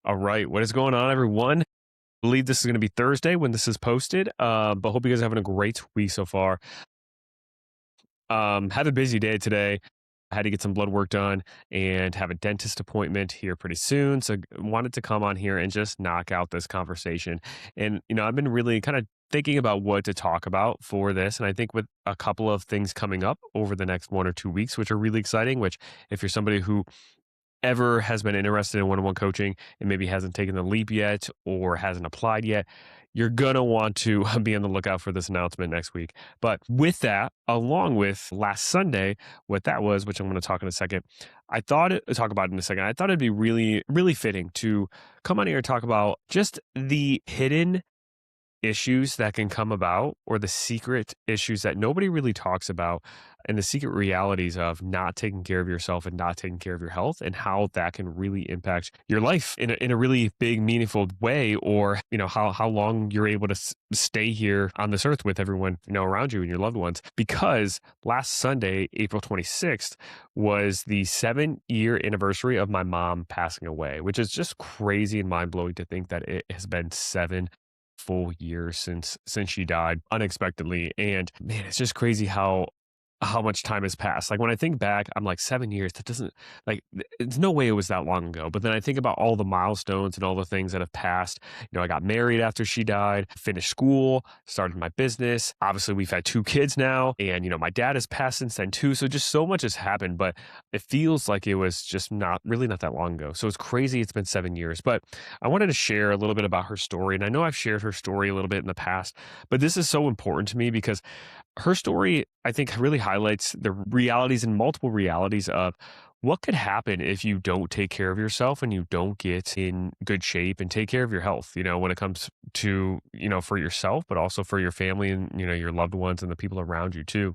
All right. What is going on, everyone? I believe this is going to be Thursday when this is posted, but hope you guys are having a great week so far. Have a busy day today. I had to get some blood work done and have a dentist appointment here pretty soon. So wanted to come on here and just knock out this conversation. And, I've been really kind of thinking about what to talk about for this. And I think with a couple of things coming up over the next 1 or 2 weeks, which are really exciting, which if you're somebody who ever has been interested in one-on-one coaching and maybe hasn't taken the leap yet or hasn't applied yet, you're going to want to be on the lookout for this announcement next week. But with that, along with last Sunday, what that was, which I'm going to talk in a second, talk about in a second. I thought it'd be really, really fitting to come on here and talk about just the hidden issues that can come about or the secret issues that nobody really talks about and the secret realities of not taking care of yourself and not taking care of your health and how that can really impact your life in a really big meaningful way, or how long you're able to stay here on this earth with everyone around you and your loved ones. Because last Sunday, April 26th, was the 7-year anniversary of my mom passing away, which is just crazy and mind-blowing to think that it has been 7 full years since she died unexpectedly. And man, it's just crazy how much time has passed. Like when I think back, I'm like 7 years. That doesn't it's no way it was that long ago. But then I think about all the milestones and all the things that have passed. I got married after she died, finished school, started my business. Obviously, we've had 2 kids now, and my dad has passed since then too. So just so much has happened. But it feels like it was just not that long ago. So it's crazy. It's been 7 years. But I wanted to share a little bit about her story, and I know I've shared her story a little bit in the past, but this is so important to me because her story, I think, really highlights the realities and multiple realities of what could happen if you don't take care of yourself and you don't get in good shape and take care of your health, when it comes to, for yourself, but also for your family and, your loved ones and the people around you too.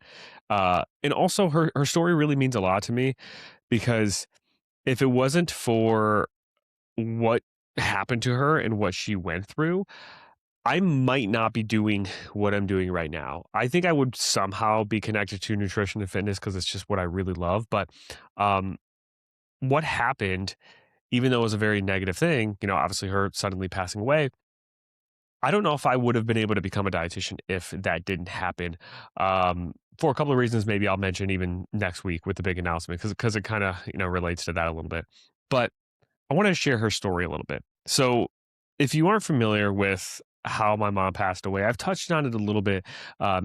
And also her story really means a lot to me because if it wasn't for what happened to her and what she went through, I might not be doing what I'm doing right now. I think I would somehow be connected to nutrition and fitness because it's just what I really love. But um, what happened, even though it was a very negative thing, obviously her suddenly passing away, I don't know if I would have been able to become a dietitian if that didn't happen. For a couple of reasons, maybe I'll mention even next week with the big announcement because it kind of relates to that a little bit. But I want to share her story a little bit. So, if you aren't familiar with how my mom passed away, I've touched on it a little bit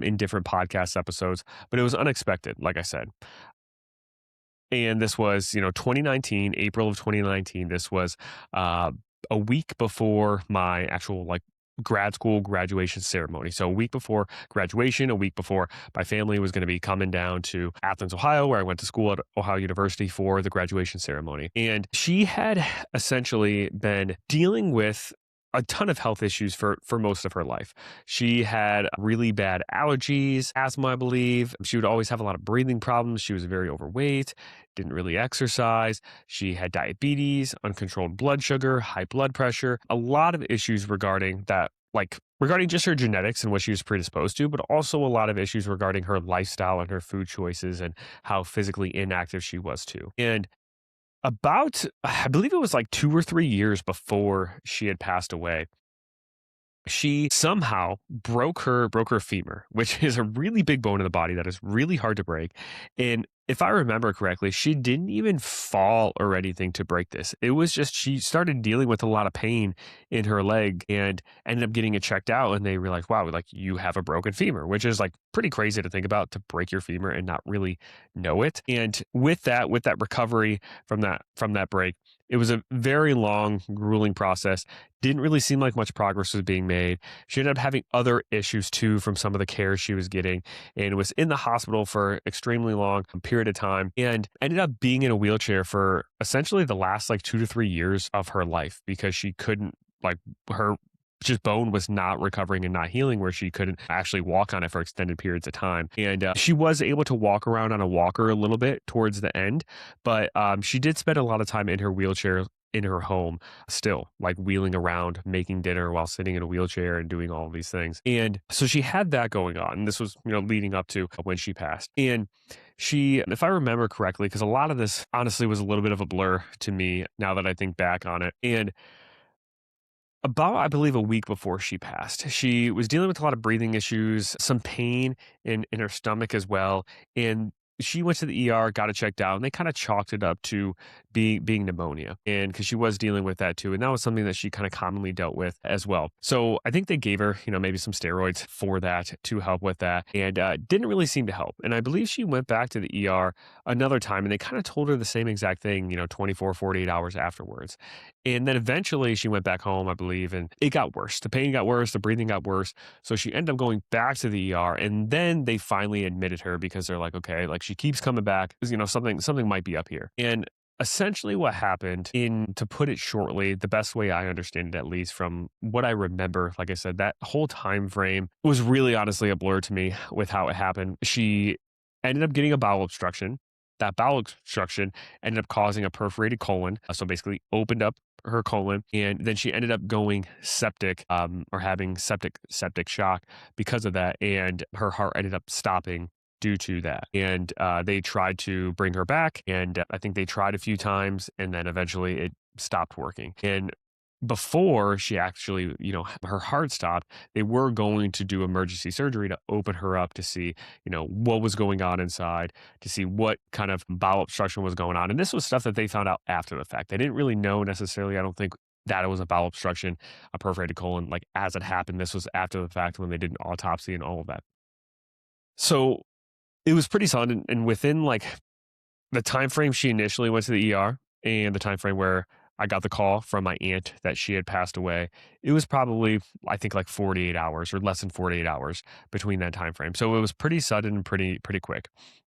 in different podcast episodes, but it was unexpected, like I said. And this was, 2019, April of 2019. This was a week before my actual grad school graduation ceremony. So a week before graduation, a week before my family was going to be coming down to Athens, Ohio, where I went to school at Ohio University for the graduation ceremony. And she had essentially been dealing with a ton of health issues for most of her life. She had really bad allergies, asthma, I believe. She would always have a lot of breathing problems. She was very overweight, didn't really exercise. She had diabetes, uncontrolled blood sugar, high blood pressure, a lot of issues regarding that, regarding just her genetics and what she was predisposed to, but also a lot of issues regarding her lifestyle and her food choices and how physically inactive she was too. And about, I believe it was like 2 or 3 years before she had passed away, she somehow broke her femur, which is a really big bone in the body that is really hard to break. And if I remember correctly, she didn't even fall or anything to break this. It was just she started dealing with a lot of pain in her leg and ended up getting it checked out. And they were like, wow, you have a broken femur, which is pretty crazy to think about, to break your femur and not really know it. And with that recovery from that break, it was a very long, grueling process. Didn't really seem like much progress was being made. She ended up having other issues too from some of the care she was getting, and was in the hospital for extremely long period of time, and ended up being in a wheelchair for essentially the last 2 to 3 years of her life because she couldn't, her just bone was not recovering and not healing where she couldn't actually walk on it for extended periods of time. And she was able to walk around on a walker a little bit towards the end, but she did spend a lot of time in her wheelchair in her home still, wheeling around, making dinner while sitting in a wheelchair and doing all of these things. And so she had that going on. And this was, leading up to when she passed. And she, if I remember correctly, because a lot of this honestly was a little bit of a blur to me now that I think back on it. And About, I believe, a week before she passed. She was dealing with a lot of breathing issues, some pain in her stomach as well, and she went to the ER, got it checked out, and they kinda chalked it up to being pneumonia, and because she was dealing with that too, and that was something that she kinda commonly dealt with as well. So, I think they gave her, maybe some steroids for that to help with that, and, didn't really seem to help, and I believe she went back to the ER another time, and they kinda told her the same exact thing, 24, 48 hours afterwards. And then eventually she went back home, I believe, and it got worse. The pain got worse, the breathing got worse. So she ended up going back to the ER, and then they finally admitted her because they're like, okay, like she keeps coming back, something might be up here. And essentially what happened, in to put it shortly, the best way I understand it, at least from what I remember, like I said, that whole time frame was really honestly a blur to me with how it happened. She ended up getting a bowel obstruction. That bowel obstruction ended up causing a perforated colon. So basically opened up her colon, and then she ended up going septic, or having septic shock because of that, and her heart ended up stopping due to that. And they tried to bring her back, and I think they tried a few times, and then eventually it stopped working. And before she actually, her heart stopped, they were going to do emergency surgery to open her up to see, what was going on inside, to see what kind of bowel obstruction was going on. And this was stuff that they found out after the fact. They didn't really know necessarily, I don't think, that it was a bowel obstruction, a perforated colon, like as it happened. This was after the fact when they did an autopsy and all of that. So it was pretty sudden. And within like the time frame she initially went to the ER and the time frame where I got the call from my aunt that she had passed away, it was probably, I think, like 48 hours or less than 48 hours between that time frame. So it was pretty sudden and pretty quick.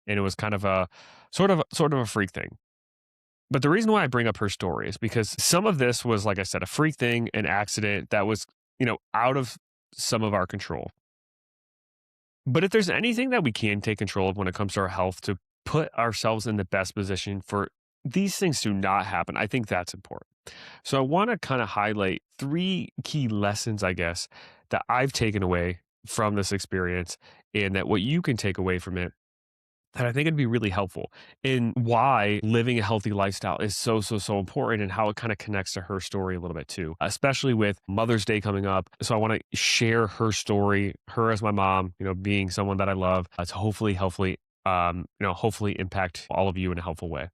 And it was kind of a sort of a freak thing. But the reason why I bring up her story is because some of this was, like I said, a freak thing, an accident that was, out of some of our control. But if there's anything that we can take control of when it comes to our health to put ourselves in the best position for these things to not happen, I think that's important. So I want to kind of highlight three key lessons, I guess, that I've taken away from this experience, and that what you can take away from it, that I think it'd be really helpful in why living a healthy lifestyle is so important, and how it kind of connects to her story a little bit too, especially with Mother's Day coming up. So I want to share her story, her as my mom, being someone that I love, to hopefully impact all of you in a helpful way.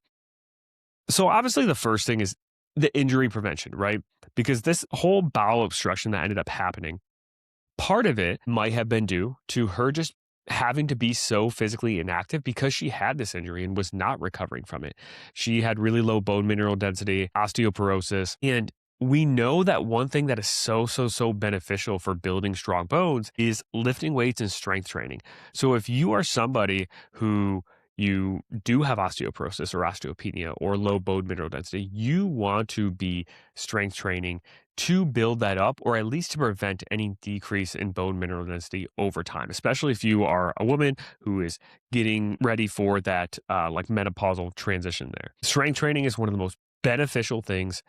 So obviously the first thing is the injury prevention, right? Because this whole bowel obstruction that ended up happening, part of it might have been due to her just having to be so physically inactive because she had this injury and was not recovering from it. She had really low bone mineral density, osteoporosis, and we know that one thing that is so beneficial for building strong bones is lifting weights and strength training. So if you are somebody who you do have osteoporosis or osteopenia or low bone mineral density, you want to be strength training to build that up, or at least to prevent any decrease in bone mineral density over time, especially if you are a woman who is getting ready for that like menopausal transition there. Strength training is one of the most beneficial things,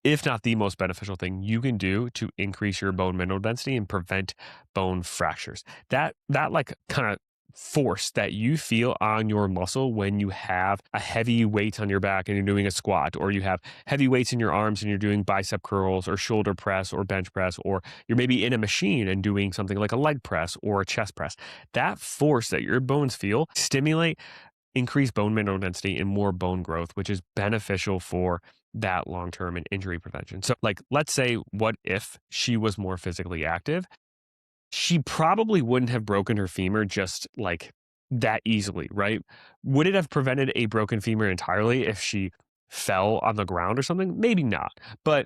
if not the most beneficial thing you can do to increase your bone mineral density and prevent bone fractures. That like kind of force that you feel on your muscle when you have a heavy weight on your back and you're doing a squat, or you have heavy weights in your arms and you're doing bicep curls or shoulder press or bench press, or you're maybe in a machine and doing something like a leg press or a chest press. That force that your bones feel stimulate increased bone mineral density and more bone growth, which is beneficial for that long term and injury prevention. So, like, let's say, what if she was more physically active? She probably wouldn't have broken her femur just like that easily, right? Would it have prevented a broken femur entirely if she fell on the ground or something? Maybe not. But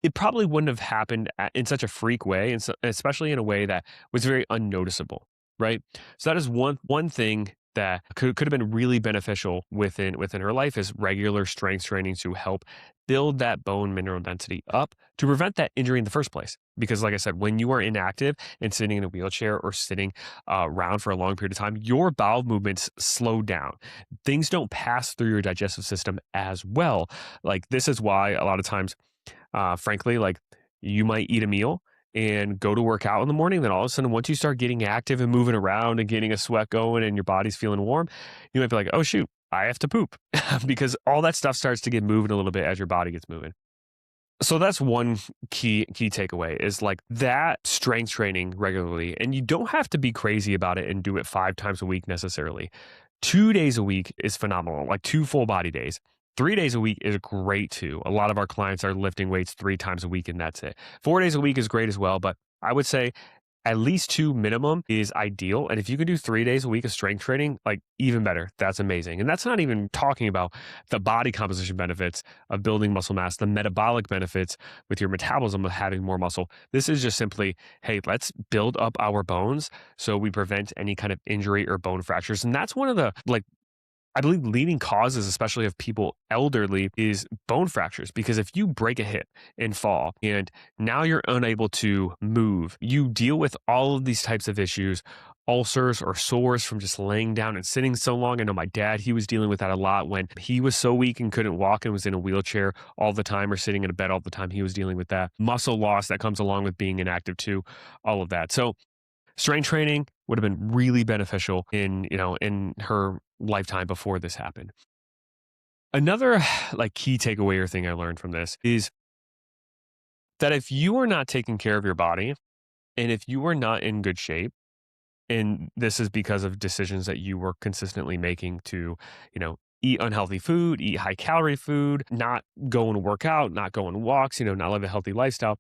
it probably wouldn't have happened in such a freak way, and so, especially in a way that was very unnoticeable, right? So that is one thing that could have been really beneficial within her life, is regular strength training to help build that bone mineral density up to prevent that injury in the first place. Because, like I said, when you are inactive and sitting in a wheelchair or sitting around for a long period of time, your bowel movements slow down. Things don't pass through your digestive system as well. Like, this is why a lot of times, frankly, like, you might eat a meal and go to work out in the morning. Then all of a sudden, once you start getting active and moving around and getting a sweat going and your body's feeling warm, you might be like, oh, shoot, I have to poop because all that stuff starts to get moving a little bit as your body gets moving. So that's one key takeaway is like that strength training regularly. And you don't have to be crazy about it and do it 5 times a week necessarily. 2 days a week is phenomenal, like 2 full body days. 3 days a week is great too. A lot of our clients are lifting weights 3 times a week and that's it. 4 days a week is great as well, but I would say at least two minimum is ideal. And if you can do 3 days a week of strength training, like even better. That's amazing. And that's not even talking about the body composition benefits of building muscle mass, the metabolic benefits with your metabolism of having more muscle. This is just simply, hey, let's build up our bones so we prevent any kind of injury or bone fractures. And that's one of the like I believe leading causes, especially of people elderly, is bone fractures. Because if you break a hip and fall, and now you're unable to move, you deal with all of these types of issues, ulcers or sores from just laying down and sitting so long. I know my dad, he was dealing with that a lot when he was so weak and couldn't walk and was in a wheelchair all the time or sitting in a bed all the time. He was dealing with that muscle loss that comes along with being inactive too, all of that. So strength training would have been really beneficial in her lifetime before this happened. Another like key takeaway or thing I learned from this is that if you are not taking care of your body and if you are not in good shape, and this is because of decisions that you were consistently making to, eat unhealthy food, eat high calorie food, not go and work out, not go on walks, not live a healthy lifestyle,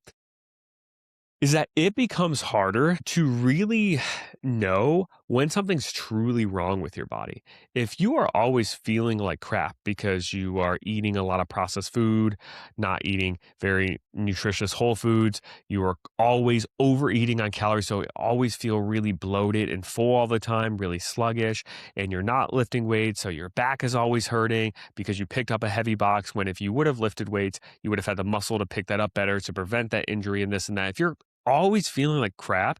is that it becomes harder to really know when something's truly wrong with your body. If you are always feeling like crap because you are eating a lot of processed food, not eating very nutritious whole foods, you are always overeating on calories, so you always feel really bloated and full all the time, really sluggish, and you're not lifting weights, so your back is always hurting because you picked up a heavy box when if you would have lifted weights, you would have had the muscle to pick that up better to prevent that injury and this and that. If you're always feeling like crap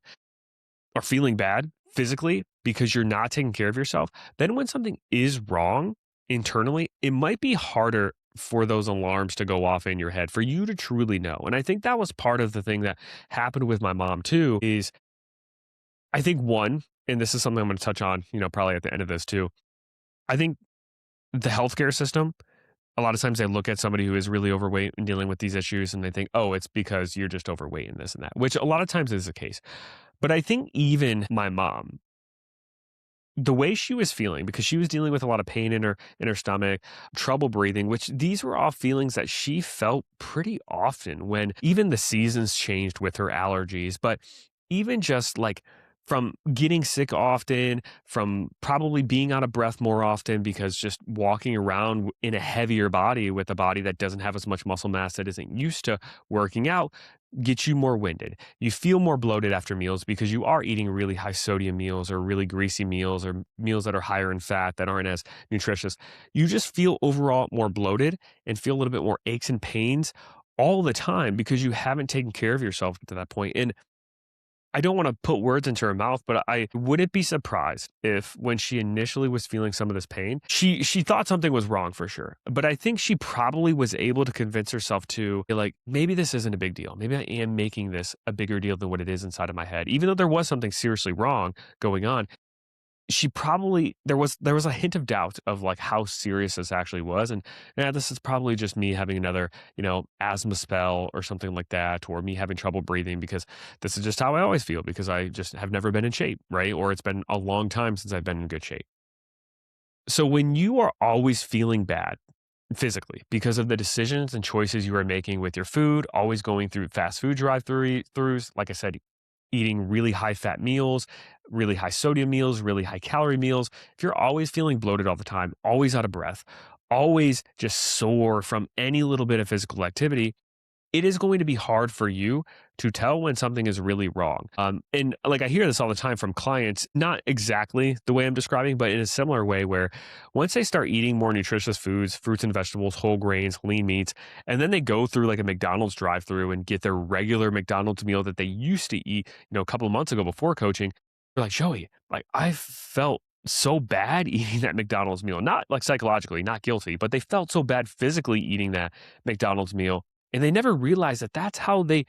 or feeling bad physically because you're not taking care of yourself, then when something is wrong internally, it might be harder for those alarms to go off in your head for you to truly know. And I think that was part of the thing that happened with my mom too is I think one, and this is something I'm going to touch on, probably at the end of this too. I think the healthcare system a lot of times they look at somebody who is really overweight and dealing with these issues and they think, oh, it's because you're just overweight and this and that, which a lot of times is the case. But I think even my mom, the way she was feeling, because she was dealing with a lot of pain in her stomach, trouble breathing, which these were all feelings that she felt pretty often when even the seasons changed with her allergies. But even just like from getting sick often, from probably being out of breath more often because just walking around in a heavier body with a body that doesn't have as much muscle mass that isn't used to working out gets you more winded. You feel more bloated after meals because you are eating really high sodium meals or really greasy meals or meals that are higher in fat that aren't as nutritious. You just feel overall more bloated and feel a little bit more aches and pains all the time because you haven't taken care of yourself to that point. And I don't want to put words into her mouth, but I wouldn't be surprised if when she initially was feeling some of this pain, she thought something was wrong for sure. But I think she probably was able to convince herself to like maybe this isn't a big deal. Maybe I am making this a bigger deal than what it is inside of my head. Even though there was something seriously wrong going on, she probably there was a hint of doubt of like how serious this actually was, and yeah, this is probably just me having another asthma spell or something like that, or me having trouble breathing because this is just how I always feel because I just have never been in shape, right? Or it's been a long time since I've been in good shape. So when you are always feeling bad physically because of the decisions and choices you are making with your food, always going through fast food drive-throughs, like I said, eating really high fat meals, really high sodium meals, really high calorie meals, if you're always feeling bloated all the time, always out of breath, always just sore from any little bit of physical activity, it is going to be hard for you to tell when something is really wrong. And like I hear this all the time from clients, not exactly the way I'm describing, but in a similar way where once they start eating more nutritious foods, fruits and vegetables, whole grains, lean meats, and then they go through like a McDonald's drive through and get their regular McDonald's meal that they used to eat, a couple of months ago before coaching, they're like, Joey, like I felt so bad eating that McDonald's meal, not like psychologically, not guilty, but they felt so bad physically eating that McDonald's meal and they never realized that that's how they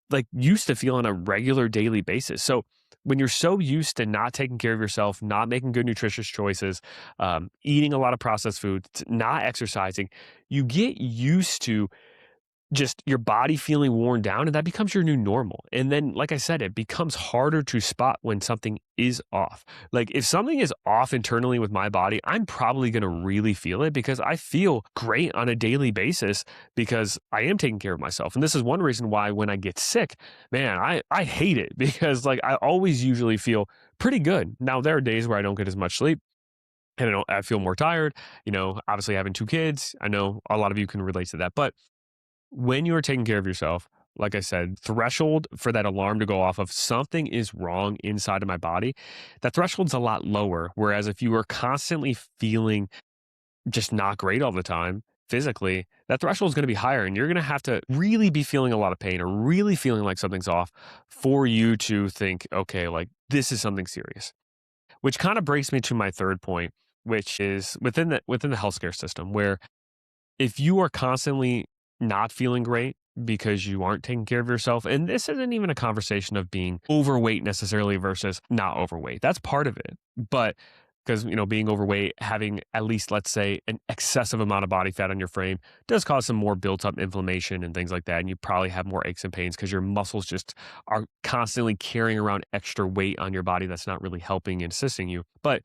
like used to feel on a regular daily basis. So when you're so used to not taking care of yourself, not making good nutritious choices, eating a lot of processed foods, not exercising, you get used to just your body feeling worn down, and that becomes your new normal. And then, like I said, it becomes harder to spot when something is off. Like if something is off internally with my body, I'm probably going to really feel it because I feel great on a daily basis because I am taking care of myself. And this is one reason why when I get sick, man, I hate it because like I always usually feel pretty good. Now there are days where I don't get as much sleep and I feel more tired, obviously having two kids. I know a lot of you can relate to that, but when you are taking care of yourself, like I said, threshold for that alarm to go off of something is wrong inside of my body, that threshold's a lot lower. Whereas if you are constantly feeling just not great all the time physically, that threshold is going to be higher and you're going to have to really be feeling a lot of pain or really feeling like something's off for you to think, okay, like this is something serious. Which kind of brings me to my third point, which is within the healthcare system, where if you are constantly not feeling great because you aren't taking care of yourself, and this isn't even a conversation of being overweight necessarily versus not overweight. That's part of it. But because, being overweight, having at least, let's say, an excessive amount of body fat on your frame does cause some more built up inflammation and things like that. And you probably have more aches and pains because your muscles just are constantly carrying around extra weight on your body that's not really helping and assisting you. But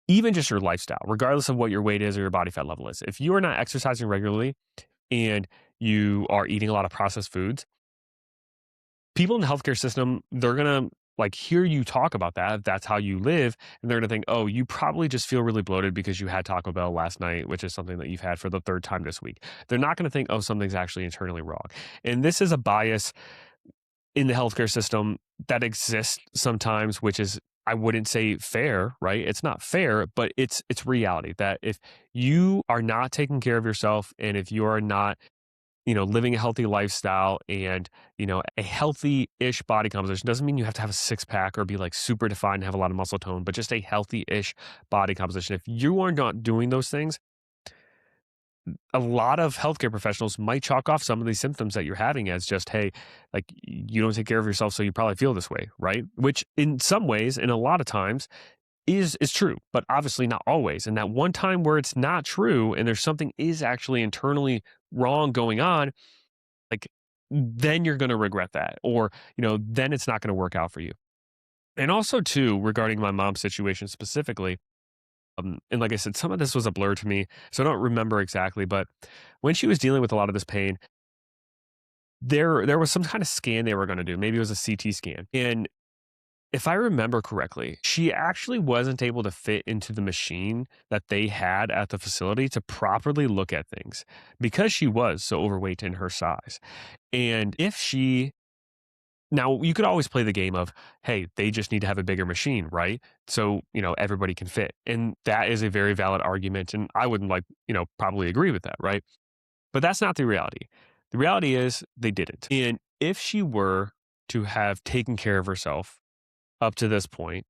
even just your lifestyle, regardless of what your weight is or your body fat level is, if you are not exercising regularly and you are eating a lot of processed foods, people in the healthcare system, they're going to like hear you talk about that. If that's how you live. And they're going to think, oh, you probably just feel really bloated because you had Taco Bell last night, which is something that you've had for the third time this week. They're not going to think, oh, something's actually internally wrong. And this is a bias in the healthcare system that exists sometimes, which is, I wouldn't say fair, right? It's not fair, but it's reality that if you are not taking care of yourself and if you are not, living a healthy lifestyle and, a healthy-ish body composition doesn't mean you have to have a six pack or be like super defined and have a lot of muscle tone, but just a healthy-ish body composition. If you are not doing those things, a lot of healthcare professionals might chalk off some of these symptoms that you're having as just, hey, like you don't take care of yourself, so you probably feel this way, right? Which in some ways, and a lot of times, is true, but obviously not always. And that one time where it's not true and there's something is actually internally wrong going on, like then you're going to regret that, or then it's not going to work out for you. And also too, regarding my mom's situation specifically, and like I said, some of this was a blur to me, so I don't remember exactly. But when she was dealing with a lot of this pain, there was some kind of scan they were going to do. Maybe it was a CT scan, and if I remember correctly, she actually wasn't able to fit into the machine that they had at the facility to properly look at things because she was so overweight in her size. And if she now, you could always play the game of, hey, they just need to have a bigger machine, right? So, everybody can fit. And that is a very valid argument. And I wouldn't probably agree with that, right? But that's not the reality. The reality is they didn't. And if she were to have taken care of herself up to this point,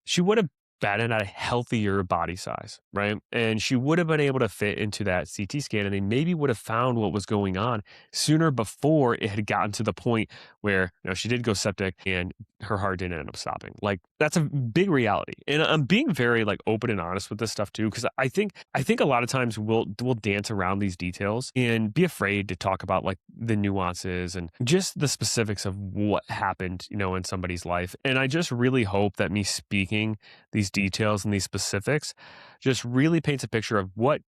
she would have been at a healthier body size, right? And she would have been able to fit into that CT scan and they maybe would have found what was going on sooner before it had gotten to the point where, she did go septic and her heart didn't end up stopping. Like that's a big reality. And I'm being very like open and honest with this stuff too, because I think a lot of times we'll dance around these details and be afraid to talk about like the nuances and just the specifics of what happened, in somebody's life. And I just really hope that me speaking these details and these specifics just really paints a picture of what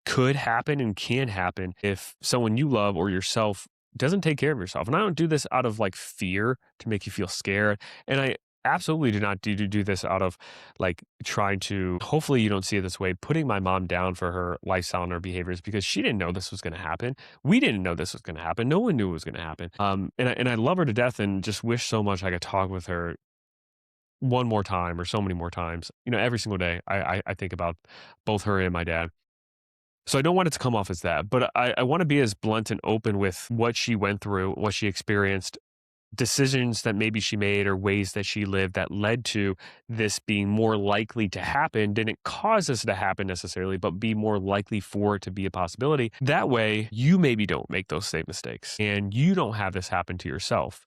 could happen and can happen if someone you love or yourself doesn't take care of yourself. And I don't do this out of like fear to make you feel scared. And I absolutely do not do this out of like trying to, hopefully you don't see it this way, putting my mom down for her lifestyle and her behaviors because she didn't know this was going to happen. We didn't know this was going to happen. No one knew it was going to happen. And I love her to death and just wish so much I could talk with her one more time or so many more times. Every single day I think about both her and my dad. So I don't want it to come off as that, but I want to be as blunt and open with what she went through, what she experienced, decisions that maybe she made or ways that she lived that led to this being more likely to happen. Didn't cause this to happen necessarily, but be more likely for it to be a possibility. That way, you maybe don't make those same mistakes and you don't have this happen to yourself.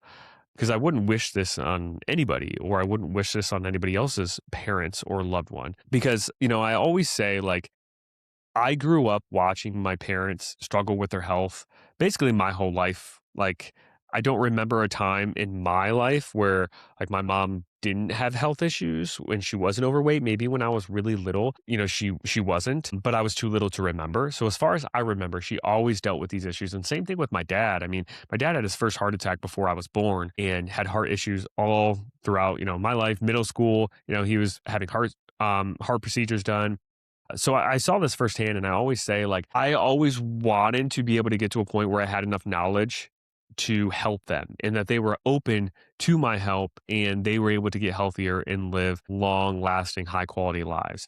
Because I wouldn't wish this on anybody, or I wouldn't wish this on anybody else's parents or loved one. Because, I always say, like, I grew up watching my parents struggle with their health basically my whole life. Like, I don't remember a time in my life where like my mom didn't have health issues when she wasn't overweight. Maybe when I was really little, she wasn't, but I was too little to remember. So as far as I remember, she always dealt with these issues. And same thing with my dad. I mean, my dad had his first heart attack before I was born and had heart issues all throughout, my life, middle school. He was having heart procedures done. So I saw this firsthand, and I always say, like, I always wanted to be able to get to a point where I had enough knowledge to help them and that they were open to my help and they were able to get healthier and live long lasting, high quality lives.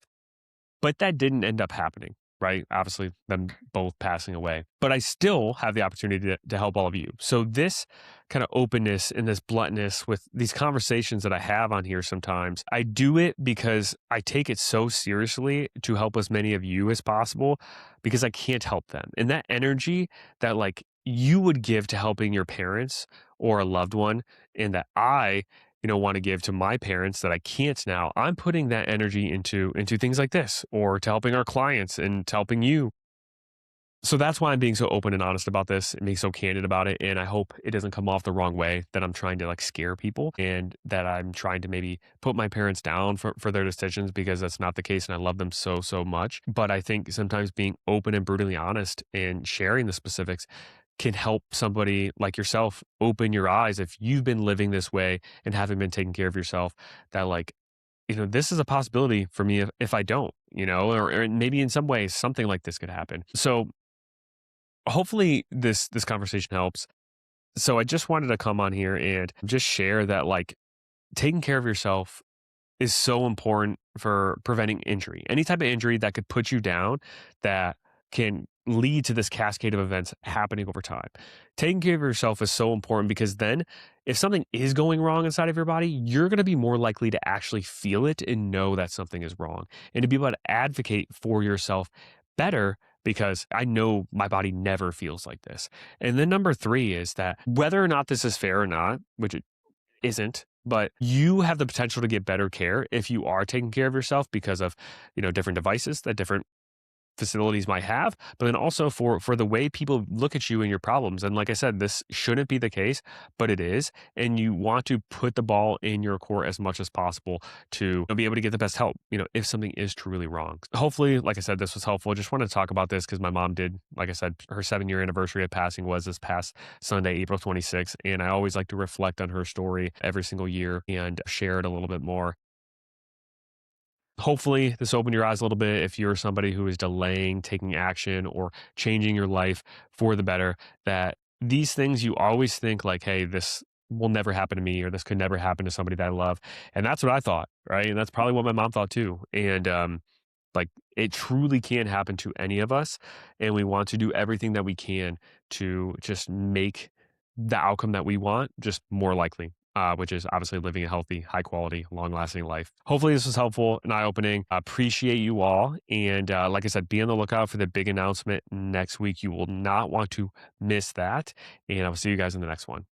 But that didn't end up happening, right? Obviously, them both passing away. But I still have the opportunity to help all of you. So, this kind of openness and this bluntness with these conversations that I have on here sometimes, I do it because I take it so seriously to help as many of you as possible because I can't help them. And that energy that, like, you would give to helping your parents or a loved one, and that I want to give to my parents that I can't now, I'm putting that energy into things like this or to helping our clients and to helping you. So that's why I'm being so open and honest about this and being so candid about it. And I hope it doesn't come off the wrong way that I'm trying to like scare people and that I'm trying to maybe put my parents down for their decisions because that's not the case. And I love them so, so much. But I think sometimes being open and brutally honest and sharing the specifics can help somebody like yourself open your eyes if you've been living this way and haven't been taking care of yourself, that like, this is a possibility for me if I don't, or maybe in some ways something like this could happen. So hopefully this conversation helps. So I just wanted to come on here and just share that like taking care of yourself is so important for preventing injury. Any type of injury that could put you down that can lead to this cascade of events happening over time. Taking care of yourself is so important because then if something is going wrong inside of your body, you're going to be more likely to actually feel it and know that something is wrong and to be able to advocate for yourself better because I know my body never feels like this. And then number 3 is that whether or not this is fair or not, which it isn't, but you have the potential to get better care if you are taking care of yourself because of, different devices that different facilities might have, but then also for the way people look at you and your problems. And like I said, this shouldn't be the case, but it is. And you want to put the ball in your court as much as possible to be able to get the best help, if something is truly wrong. Hopefully, like I said, this was helpful. I just wanted to talk about this because my mom did, like I said, her 7-year anniversary of passing was this past Sunday, April 26th. And I always like to reflect on her story every single year and share it a little bit more. Hopefully, this opened your eyes a little bit if you're somebody who is delaying taking action or changing your life for the better, that these things you always think like, hey, this will never happen to me or this could never happen to somebody that I love. And that's what I thought, right? And that's probably what my mom thought too. And like it truly can happen to any of us. And we want to do everything that we can to just make the outcome that we want just more likely. Which is obviously living a healthy, high quality, long lasting life. Hopefully, this was helpful and eye opening. Appreciate you all. And like I said, be on the lookout for the big announcement next week. You will not want to miss that. And I'll see you guys in the next one.